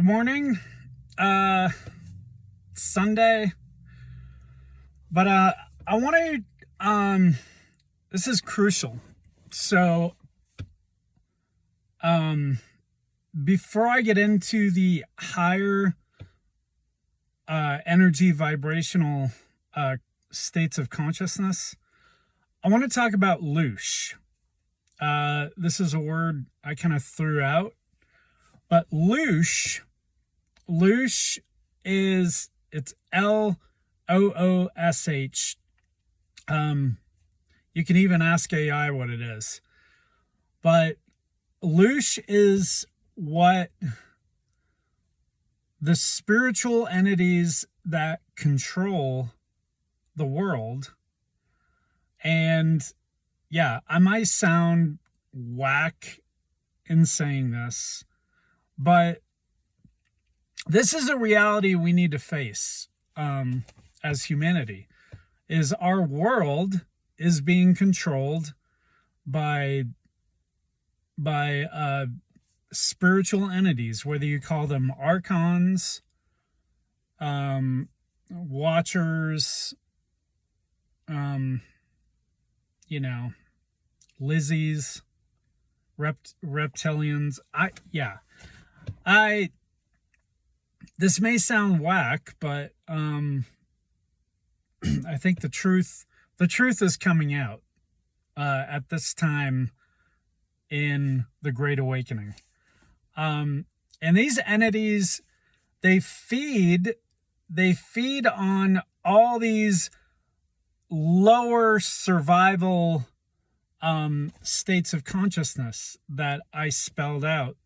Good morning. Sunday. But I want to this is crucial. So before I get into the higher energy vibrational states of consciousness, I want to talk about Loosh. This is a word I kind of threw out, but Loosh is, it's Loosh. You can even ask AI what it is. But Loosh is what the spiritual entities that control the world. And yeah, I might sound whack in saying this, but this is a reality we need to face as humanity. Is our world is being controlled by spiritual entities, whether you call them archons, watchers, Lizzies, reptilians. This may sound whack, but I think the truth is coming out at this time in the Great Awakening. And these entities, they feed on all these lower survival states of consciousness that I spelled out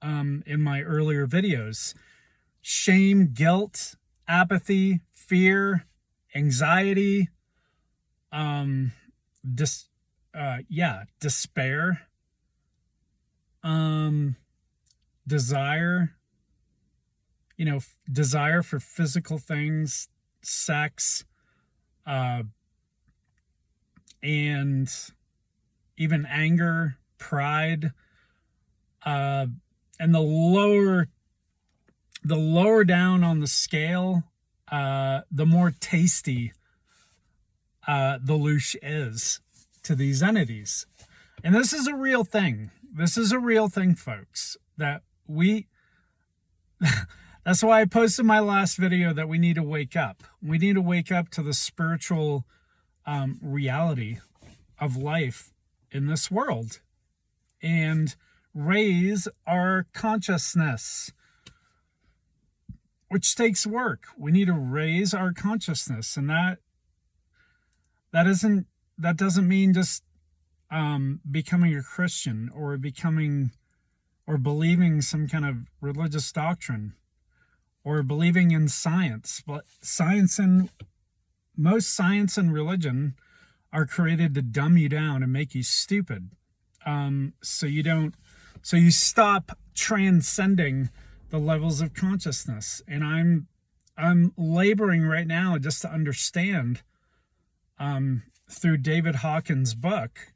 in my earlier videos. Shame, guilt, apathy, fear, anxiety, despair, desire, desire for physical things, sex, and even anger, pride, and the lower down on the scale, the more tasty the Loosh is to these entities. And this is a real thing. This is a real thing, folks, that that's why I posted my last video that we need to wake up. We need to wake up to the spiritual reality of life in this world and raise our consciousness, which takes work. We need to raise our consciousness, and that doesn't mean just becoming a Christian or believing some kind of religious doctrine or believing in science. But most science and religion are created to dumb you down and make you stupid. So you stop transcending the levels of consciousness. And I'm laboring right now just to understand through David Hawkins' book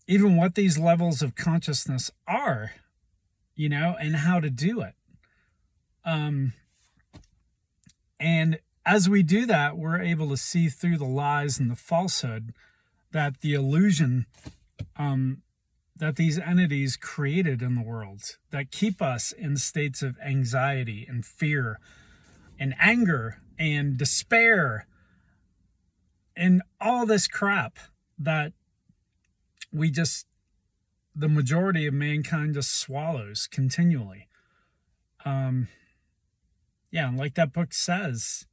even what these levels of consciousness are, and how to do it. And as we do that, we're able to see through the lies and the falsehood that the illusion that these entities created in the world that keep us in states of anxiety and fear and anger and despair and all this crap that the majority of mankind just swallows continually. And like that book says,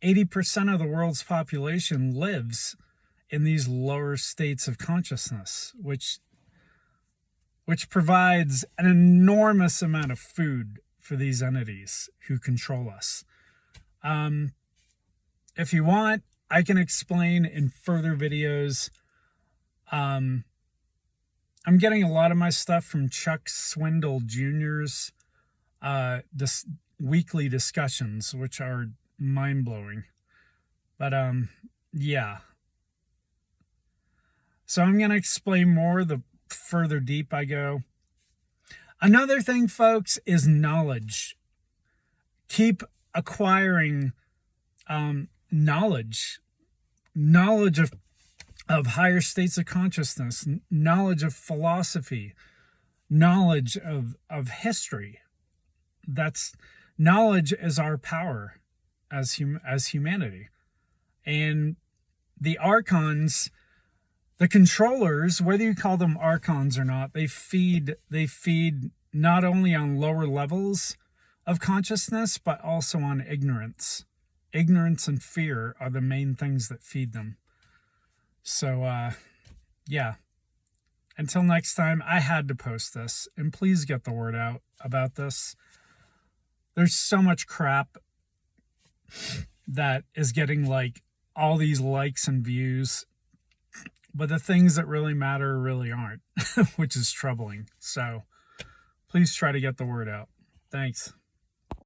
80% of the world's population lives in these lower states of consciousness, which provides an enormous amount of food for these entities who control us. If you want, I can explain in further videos. I'm getting a lot of my stuff from Chuck Swindoll Jr.'s weekly discussions, which are mind-blowing. But yeah. So I'm going to explain more the further deep I go. Another thing, folks, is knowledge. Keep acquiring knowledge of higher states of consciousness, knowledge of philosophy, knowledge of history. That's knowledge is our power as humanity. And the archons, the controllers, whether you call them archons or not, they feed not only on lower levels of consciousness, but also on ignorance. Ignorance and fear are the main things that feed them. So, yeah. Until next time, I had to post this, and please get the word out about this. There's so much crap that is getting like all these likes and views, but the things that really matter really aren't, which is troubling. So please try to get the word out. Thanks.